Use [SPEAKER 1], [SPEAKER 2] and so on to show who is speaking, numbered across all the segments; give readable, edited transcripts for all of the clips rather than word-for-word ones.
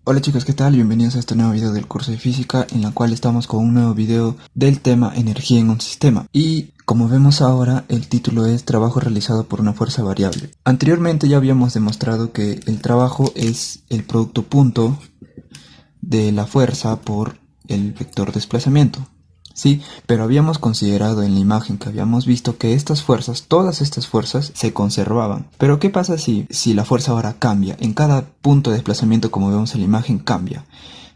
[SPEAKER 1] Hola chicos, ¿qué tal? Bienvenidos a este nuevo video del curso de física en la cual estamos con un nuevo video del tema energía en un sistema. Y como vemos ahora, el título es trabajo realizado por una fuerza variable. Anteriormente ya habíamos demostrado que el trabajo es el producto punto de la fuerza por el vector desplazamiento. Sí, pero habíamos considerado en la imagen que habíamos visto que estas fuerzas, todas estas fuerzas, se conservaban. Pero ¿qué pasa si la fuerza ahora cambia? En cada punto de desplazamiento, como vemos en la imagen, cambia.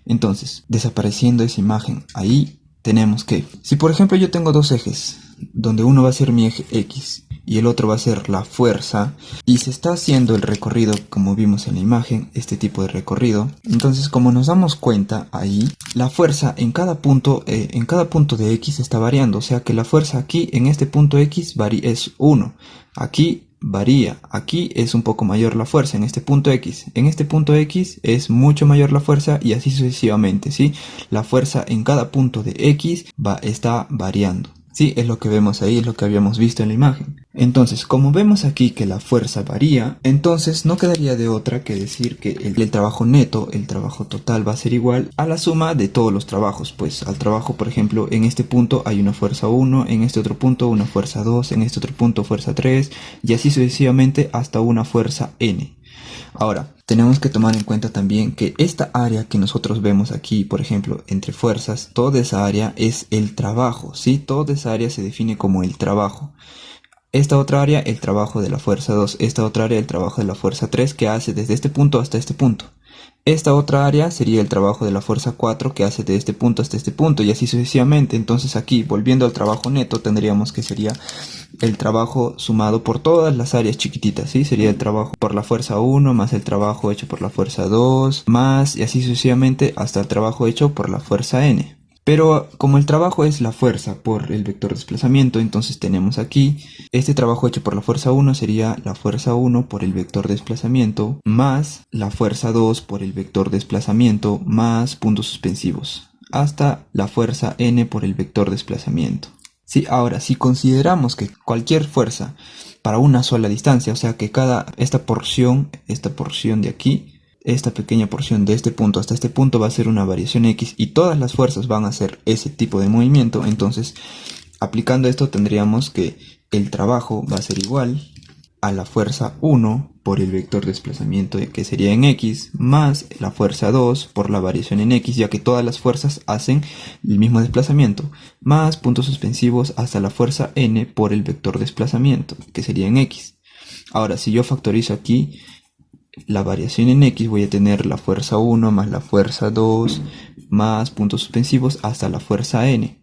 [SPEAKER 1] Entonces, desapareciendo esa imagen, ahí tenemos que, si por ejemplo yo tengo dos ejes, donde uno va a ser mi eje X y el otro va a ser la fuerza, y se está haciendo el recorrido como vimos en la imagen, este tipo de recorrido, entonces como nos damos cuenta ahí, la fuerza en cada punto de X está variando, o sea que la fuerza aquí en este punto X es 1, aquí varía, aquí es un poco mayor la fuerza en este punto X es mucho mayor la fuerza y así sucesivamente, ¿sí? La fuerza en cada punto de X está variando. Sí, es lo que vemos ahí, es lo que habíamos visto en la imagen. Entonces, como vemos aquí que la fuerza varía, entonces no quedaría de otra que decir que el trabajo neto, el trabajo total va a ser igual a la suma de todos los trabajos. Pues al trabajo, por ejemplo, en este punto hay una fuerza 1, en este otro punto una fuerza 2, en este otro punto fuerza 3 y así sucesivamente hasta una fuerza n. Ahora, tenemos que tomar en cuenta también que esta área que nosotros vemos aquí, por ejemplo, entre fuerzas, toda esa área es el trabajo, ¿sí? Toda esa área se define como el trabajo. Esta otra área, el trabajo de la fuerza 2. Esta otra área, el trabajo de la fuerza 3, que hace desde este punto hasta este punto. Esta otra área sería el trabajo de la fuerza 4, que hace de este punto hasta este punto, y así sucesivamente. Entonces aquí, volviendo al trabajo neto, tendríamos que sería el trabajo sumado por todas las áreas chiquititas, ¿sí? Sería el trabajo por la fuerza 1, más el trabajo hecho por la fuerza 2, más, y así sucesivamente, hasta el trabajo hecho por la fuerza n. Pero como el trabajo es la fuerza por el vector desplazamiento, entonces tenemos aquí, este trabajo hecho por la fuerza 1 sería la fuerza 1 por el vector desplazamiento, más la fuerza 2 por el vector desplazamiento, más puntos suspensivos, hasta la fuerza n por el vector desplazamiento. Sí, ahora, si consideramos que cualquier fuerza para una sola distancia, o sea que esta porción de aquí, esta pequeña porción de este punto hasta este punto va a ser una variación X y todas las fuerzas van a hacer ese tipo de movimiento, entonces aplicando esto tendríamos que el trabajo va a ser igual a la fuerza 1 por el vector de desplazamiento que sería en X más la fuerza 2 por la variación en X, ya que todas las fuerzas hacen el mismo desplazamiento, más puntos suspensivos hasta la fuerza n por el vector de desplazamiento que sería en X. Ahora si yo factorizo aquí la variación en X, voy a tener la fuerza 1 más la fuerza 2 más puntos suspensivos hasta la fuerza n.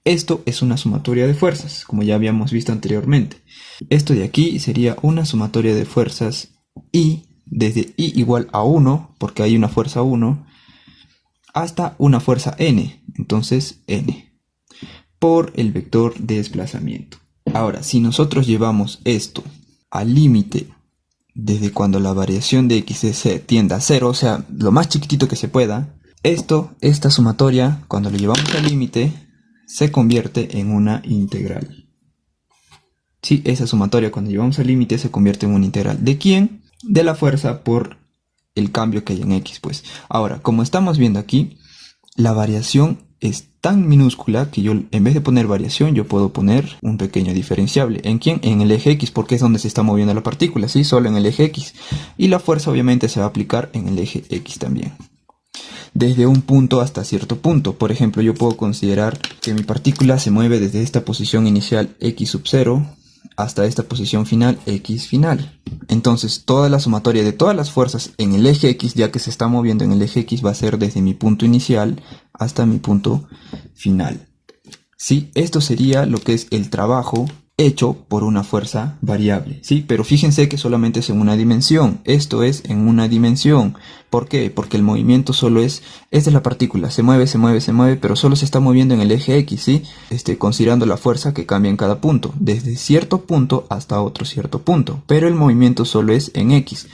[SPEAKER 1] Esto es una sumatoria de fuerzas, como ya habíamos visto anteriormente. Esto de aquí sería una sumatoria de fuerzas I, desde I igual a 1, porque hay una fuerza 1, hasta una fuerza n, entonces n, por el vector de desplazamiento. Ahora, si nosotros llevamos esto al límite desde cuando la variación de x se tienda a 0, o sea, lo más chiquitito que se pueda, esta sumatoria, cuando lo llevamos al límite, se convierte en una integral. Sí, esa sumatoria cuando llevamos al límite se convierte en una integral. ¿De quién? De la fuerza por el cambio que hay en x, pues. Ahora, como estamos viendo aquí, la variación es tan minúscula que yo en vez de poner variación yo puedo poner un pequeño diferenciable. ¿En quién? En el eje X, porque es donde se está moviendo la partícula, ¿sí? Solo en el eje X. Y la fuerza obviamente se va a aplicar en el eje X también. Desde un punto hasta cierto punto. Por ejemplo, yo puedo considerar que mi partícula se mueve desde esta posición inicial x sub 0 hasta esta posición final x final. Entonces toda la sumatoria de todas las fuerzas en el eje X, ya que se está moviendo en el eje X, va a ser desde mi punto inicial hasta mi punto final. ¿Sí? Esto sería lo que es el trabajo hecho por una fuerza variable, ¿sí? Pero fíjense que solamente es en una dimensión. Esto es en una dimensión. ¿Por qué? Porque el movimiento solo esta es la partícula, se mueve, pero solo se está moviendo en el eje X, ¿sí? Considerando la fuerza que cambia en cada punto, desde cierto punto hasta otro cierto punto. Pero el movimiento solo es en X.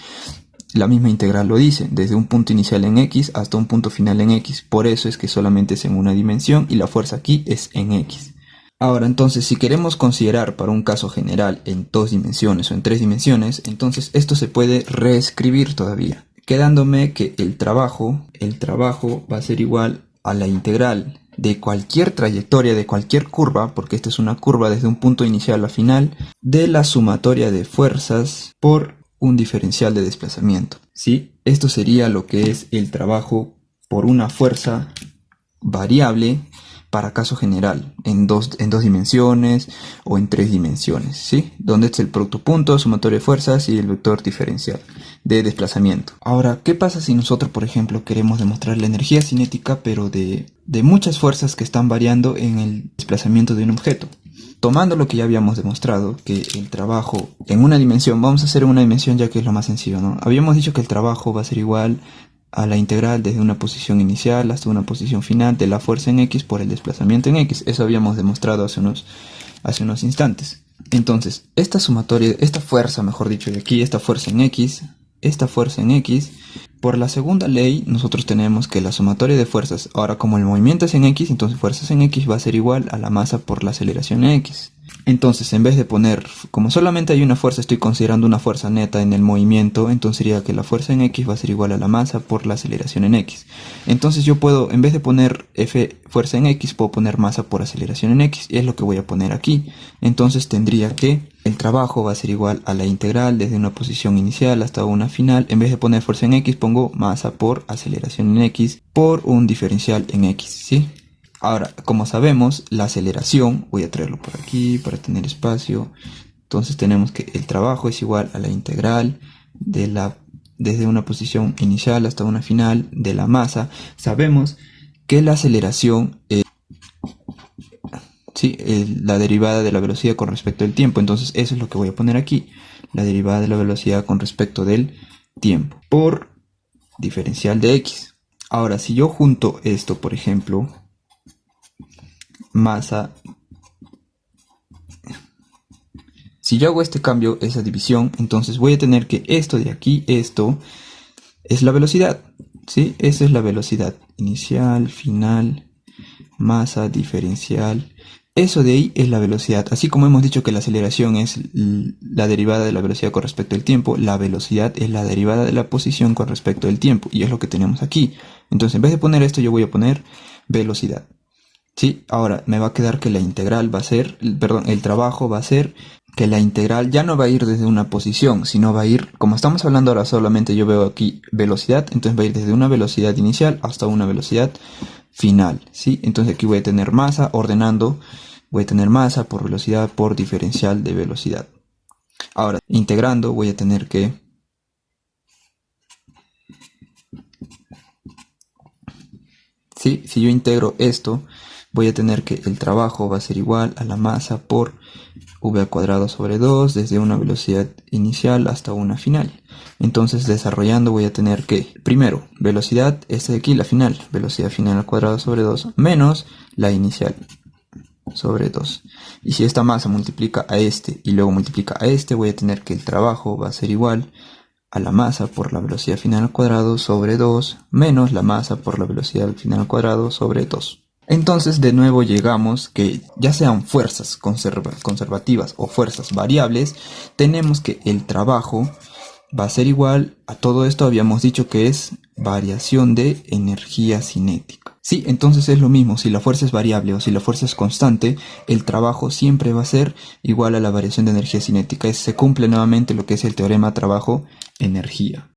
[SPEAKER 1] La misma integral lo dice, desde un punto inicial en X hasta un punto final en X. Por eso es que solamente es en una dimensión y la fuerza aquí es en X. Ahora, entonces, si queremos considerar para un caso general en 2 dimensiones o en 3 dimensiones, entonces esto se puede reescribir todavía. quedándome que el trabajo va a ser igual a la integral de cualquier trayectoria, de cualquier curva, porque esta es una curva desde un punto inicial a final, de la sumatoria de fuerzas por un diferencial de desplazamiento. ¿Sí? Esto sería lo que es el trabajo por una fuerza variable para caso general, en dos dimensiones o en 3 dimensiones, ¿sí? Donde es el producto punto, sumatoria de fuerzas y el vector diferencial de desplazamiento. Ahora, ¿qué pasa si nosotros, por ejemplo, queremos demostrar la energía cinética, pero de muchas fuerzas que están variando en el desplazamiento de un objeto? Tomando lo que ya habíamos demostrado, que el trabajo en una dimensión, vamos a hacer en una dimensión ya que es lo más sencillo, ¿no? Habíamos dicho que el trabajo va a ser igual a la integral desde una posición inicial hasta una posición final de la fuerza en X por el desplazamiento en X. Eso habíamos demostrado hace unos instantes. Entonces, esta sumatoria, esta fuerza, mejor dicho, de aquí, esta fuerza en X, por la segunda ley, nosotros tenemos que la sumatoria de fuerzas, ahora como el movimiento es en X, entonces fuerzas en X va a ser igual a la masa por la aceleración en X. Entonces, en vez de poner, como solamente hay una fuerza, estoy considerando una fuerza neta en el movimiento, entonces sería que la fuerza en X va a ser igual a la masa por la aceleración en X. Entonces yo puedo, en vez de poner F fuerza en X, puedo poner masa por aceleración en X, y es lo que voy a poner aquí. Entonces tendría que el trabajo va a ser igual a la integral desde una posición inicial hasta una final. En vez de poner fuerza en X, pongo masa por aceleración en X por un diferencial en X, ¿sí? Ahora, como sabemos, la aceleración, voy a traerlo por aquí para tener espacio. Entonces tenemos que el trabajo es igual a la integral desde una posición inicial hasta una final de la masa. Sabemos que la aceleración es la derivada de la velocidad con respecto al tiempo. Entonces eso es lo que voy a poner aquí. La derivada de la velocidad con respecto del tiempo por diferencial de X. Ahora, si yo junto esto, por ejemplo, masa, si yo hago este cambio, esa división, entonces voy a tener que esto de aquí, esto es la velocidad, ¿sí? Esa es la velocidad inicial, final, masa, diferencial. Eso de ahí es la velocidad. Así como hemos dicho que la aceleración es la derivada de la velocidad con respecto al tiempo, la velocidad es la derivada de la posición con respecto al tiempo, y es lo que tenemos aquí. Entonces, en vez de poner esto, yo voy a poner velocidad. Sí, ahora me va a quedar que la integral va a ser, perdón, el trabajo va a ser que la integral ya no va a ir desde una posición, sino va a ir, como estamos hablando ahora solamente yo veo aquí velocidad, entonces va a ir desde una velocidad inicial hasta una velocidad final, ¿sí? Entonces aquí voy a tener masa, ordenando, voy a tener masa por velocidad por diferencial de velocidad. Ahora, integrando, voy a tener que ¿sí? Si yo integro esto, voy a tener que el trabajo va a ser igual a la masa por v al cuadrado sobre 2 desde una velocidad inicial hasta una final. Entonces, desarrollando, voy a tener que, primero, velocidad, esta de aquí, la final, velocidad final al cuadrado sobre 2, menos la inicial sobre 2. Y si esta masa multiplica a este y luego multiplica a este, voy a tener que el trabajo va a ser igual a la masa por la velocidad final al cuadrado sobre 2 menos la masa por la velocidad final al cuadrado sobre 2. Entonces de nuevo llegamos que ya sean fuerzas conservativas o fuerzas variables, tenemos que el trabajo va a ser igual a todo esto. Habíamos dicho que es variación de energía cinética. Sí, entonces es lo mismo, si la fuerza es variable o si la fuerza es constante, el trabajo siempre va a ser igual a la variación de energía cinética. Se cumple nuevamente lo que es el teorema trabajo-energía.